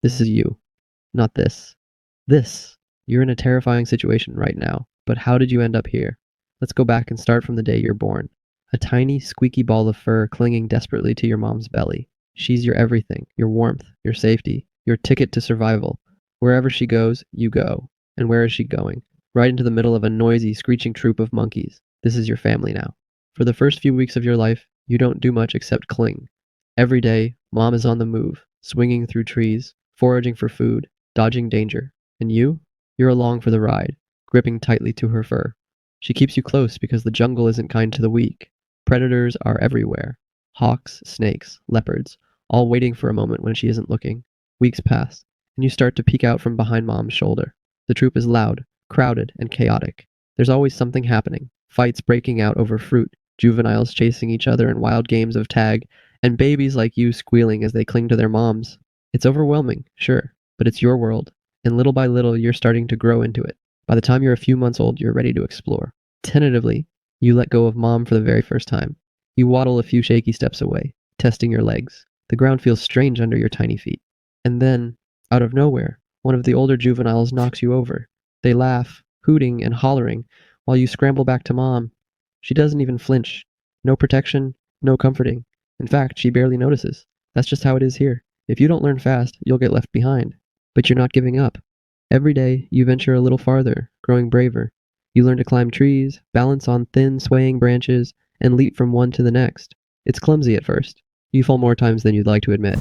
This is you, not this. This. You're in a terrifying situation right now, but how did you end up here? Let's go back and start from the day you're born. A tiny, squeaky ball of fur clinging desperately to your mom's belly. She's your everything, your warmth, your safety, your ticket to survival. Wherever she goes, you go. And where is she going? Right into the middle of a noisy, screeching troop of monkeys. This is your family now. For the first few weeks of your life, you don't do much except cling. Every day, mom is on the move, swinging through trees, foraging for food, dodging danger. And you? You're along for the ride, gripping tightly to her fur. She keeps you close because the jungle isn't kind to the weak. Predators are everywhere. Hawks, snakes, leopards, all waiting for a moment when she isn't looking. Weeks pass, and you start to peek out from behind mom's shoulder. The troop is loud, crowded, and chaotic. There's always something happening. Fights breaking out over fruit, juveniles chasing each other in wild games of tag, and babies like you squealing as they cling to their moms. It's overwhelming, sure, but it's your world, and little by little you're starting to grow into it. By the time you're a few months old, you're ready to explore. Tentatively, you let go of mom for the very first time. You waddle a few shaky steps away, testing your legs. The ground feels strange under your tiny feet. And then, out of nowhere, one of the older juveniles knocks you over. They laugh, hooting and hollering, while you scramble back to mom. She doesn't even flinch. No protection, no comforting. In fact, she barely notices. That's just how it is here. If you don't learn fast, you'll get left behind. But you're not giving up. Every day, you venture a little farther, growing braver. You learn to climb trees, balance on thin, swaying branches, and leap from one to the next. It's clumsy at first. You fall more times than you'd like to admit,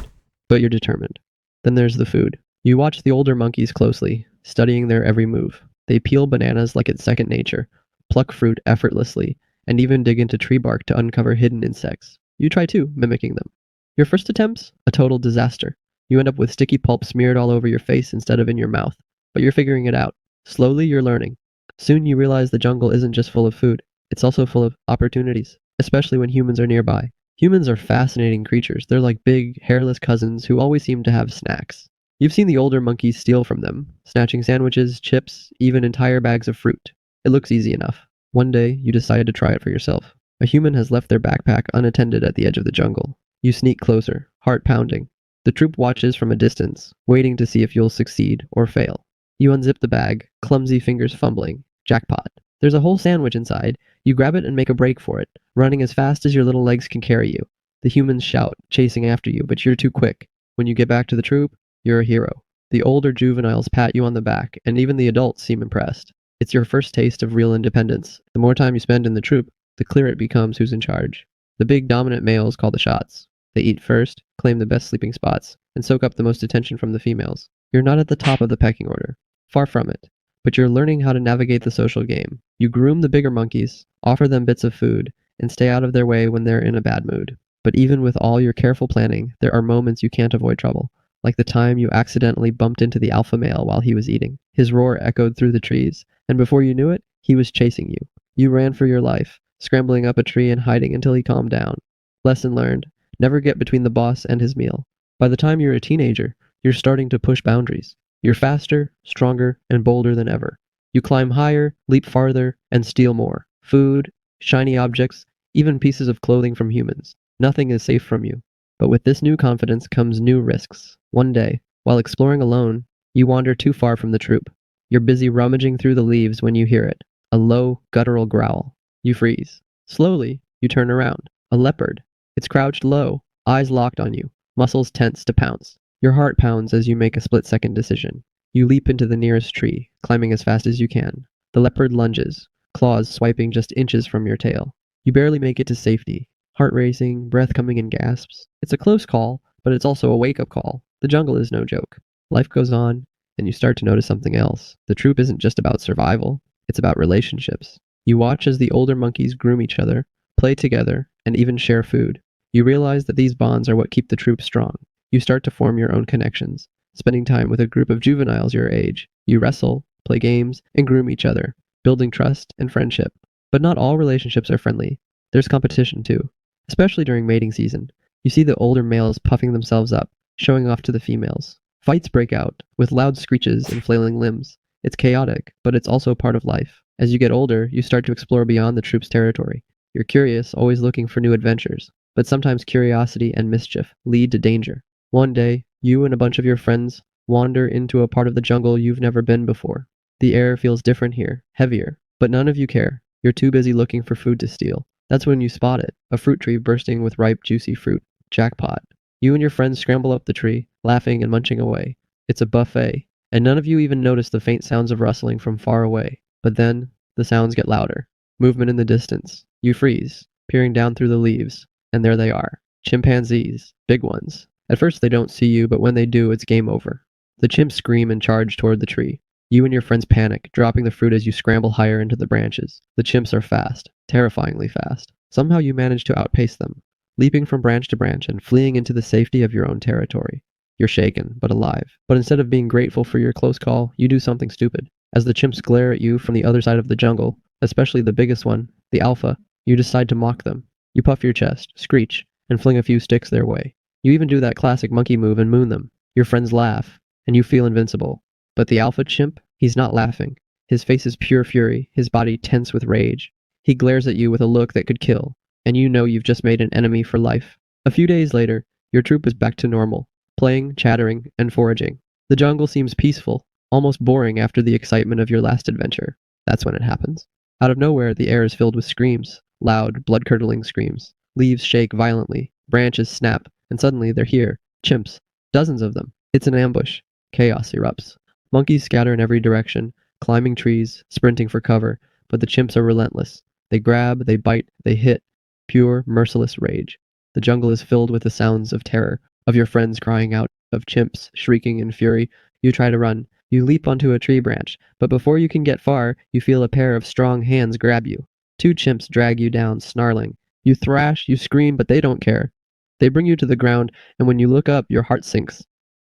but you're determined. Then there's the food. You watch the older monkeys closely, studying their every move. They peel bananas like it's second nature, pluck fruit effortlessly, and even dig into tree bark to uncover hidden insects. You try too, mimicking them. Your first attempts? A total disaster. You end up with sticky pulp smeared all over your face instead of in your mouth. But you're figuring it out. Slowly, you're learning. Soon you realize the jungle isn't just full of food, it's also full of opportunities, especially when humans are nearby. Humans are fascinating creatures. They're like big, hairless cousins who always seem to have snacks. You've seen the older monkeys steal from them, snatching sandwiches, chips, even entire bags of fruit. It looks easy enough. One day, you decide to try it for yourself. A human has left their backpack unattended at the edge of the jungle. You sneak closer, heart pounding. The troop watches from a distance, waiting to see if you'll succeed or fail. You unzip the bag, clumsy fingers fumbling. Jackpot. There's a whole sandwich inside. You grab it and make a break for it, running as fast as your little legs can carry you. The humans shout, chasing after you, but you're too quick. When you get back to the troop, you're a hero. The older juveniles pat you on the back, and even the adults seem impressed. It's your first taste of real independence. The more time you spend in the troop, the clearer it becomes who's in charge. The big dominant males call the shots. They eat first, claim the best sleeping spots, and soak up the most attention from the females. You're not at the top of the pecking order. Far from it. But you're learning how to navigate the social game. You groom the bigger monkeys, offer them bits of food, and stay out of their way when they're in a bad mood. But even with all your careful planning, there are moments you can't avoid trouble. Like the time you accidentally bumped into the alpha male while he was eating. His roar echoed through the trees, and before you knew it, he was chasing you. You ran for your life, scrambling up a tree and hiding until he calmed down. Lesson learned. Never get between the boss and his meal. By the time you're a teenager, you're starting to push boundaries. You're faster, stronger, and bolder than ever. You climb higher, leap farther, and steal more. Food, shiny objects, even pieces of clothing from humans. Nothing is safe from you. But with this new confidence comes new risks. One day, while exploring alone, you wander too far from the troop. You're busy rummaging through the leaves when you hear it. A low, guttural growl. You freeze. Slowly, you turn around. A leopard. It's crouched low, eyes locked on you, muscles tense to pounce. Your heart pounds as you make a split-second decision. You leap into the nearest tree, climbing as fast as you can. The leopard lunges, claws swiping just inches from your tail. You barely make it to safety, heart racing, breath coming in gasps. It's a close call, but it's also a wake-up call. The jungle is no joke. Life goes on, and you start to notice something else. The troop isn't just about survival, it's about relationships. You watch as the older monkeys groom each other, play together, and even share food. You realize that these bonds are what keep the troop strong. You start to form your own connections, spending time with a group of juveniles your age. You wrestle, play games, and groom each other, building trust and friendship. But not all relationships are friendly. There's competition too, especially during mating season. You see the older males puffing themselves up, showing off to the females. Fights break out, with loud screeches and flailing limbs. It's chaotic, but it's also part of life. As you get older, you start to explore beyond the troop's territory. You're curious, always looking for new adventures. But sometimes curiosity and mischief lead to danger. One day, You and a bunch of your friends wander into a part of the jungle you've never been before. The air feels different here, heavier, but none of you care. You're too busy looking for food to steal. That's when you spot it, a fruit tree bursting with ripe, juicy fruit. Jackpot. You and your friends scramble up the tree, laughing and munching away. It's a buffet, and none of you even notice the faint sounds of rustling from far away. But then, the sounds get louder. Movement in the distance. You freeze, peering down through the leaves, and there they are. Chimpanzees. Big ones. At first they don't see you, but when they do, it's game over. The chimps scream and charge toward the tree. You and your friends panic, dropping the fruit as you scramble higher into the branches. The chimps are fast, terrifyingly fast. Somehow you manage to outpace them, leaping from branch to branch and fleeing into the safety of your own territory. You're shaken, but alive. But instead of being grateful for your close call, you do something stupid. As the chimps glare at you from the other side of the jungle, especially the biggest one, the alpha, you decide to mock them. You puff your chest, screech, and fling a few sticks their way. You even do that classic monkey move and moon them. Your friends laugh, and you feel invincible. But the alpha chimp, he's not laughing. His face is pure fury, his body tense with rage. He glares at you with a look that could kill, and you know you've just made an enemy for life. A few days later, your troop is back to normal, playing, chattering, and foraging. The jungle seems peaceful, almost boring after the excitement of your last adventure. That's when it happens. Out of nowhere, the air is filled with screams, loud, blood-curdling screams. Leaves shake violently, branches snap, and suddenly they're here. Chimps. Dozens of them. It's an ambush. Chaos erupts. Monkeys scatter in every direction, climbing trees, sprinting for cover, but the chimps are relentless. They grab, they bite, they hit. Pure, merciless rage. The jungle is filled with the sounds of terror, of your friends crying out, of chimps shrieking in fury. You try to run. You leap onto a tree branch, but before you can get far, you feel a pair of strong hands grab you. Two chimps drag you down, snarling. You thrash, you scream, but they don't care. They bring you to the ground, and when you look up, your heart sinks.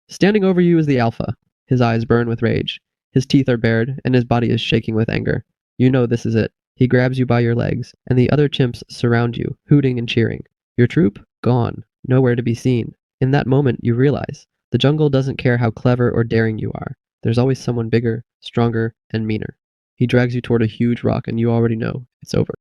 Standing over you is the alpha. His eyes burn with rage. His teeth are bared, and his body is shaking with anger. You know this is it. He grabs you by your legs, and the other chimps surround you, hooting and cheering. Your troop? Gone. Nowhere to be seen. In that moment, you realize the jungle doesn't care how clever or daring you are. There's always someone bigger, stronger, and meaner. He drags you toward a huge rock, and you already know it's over.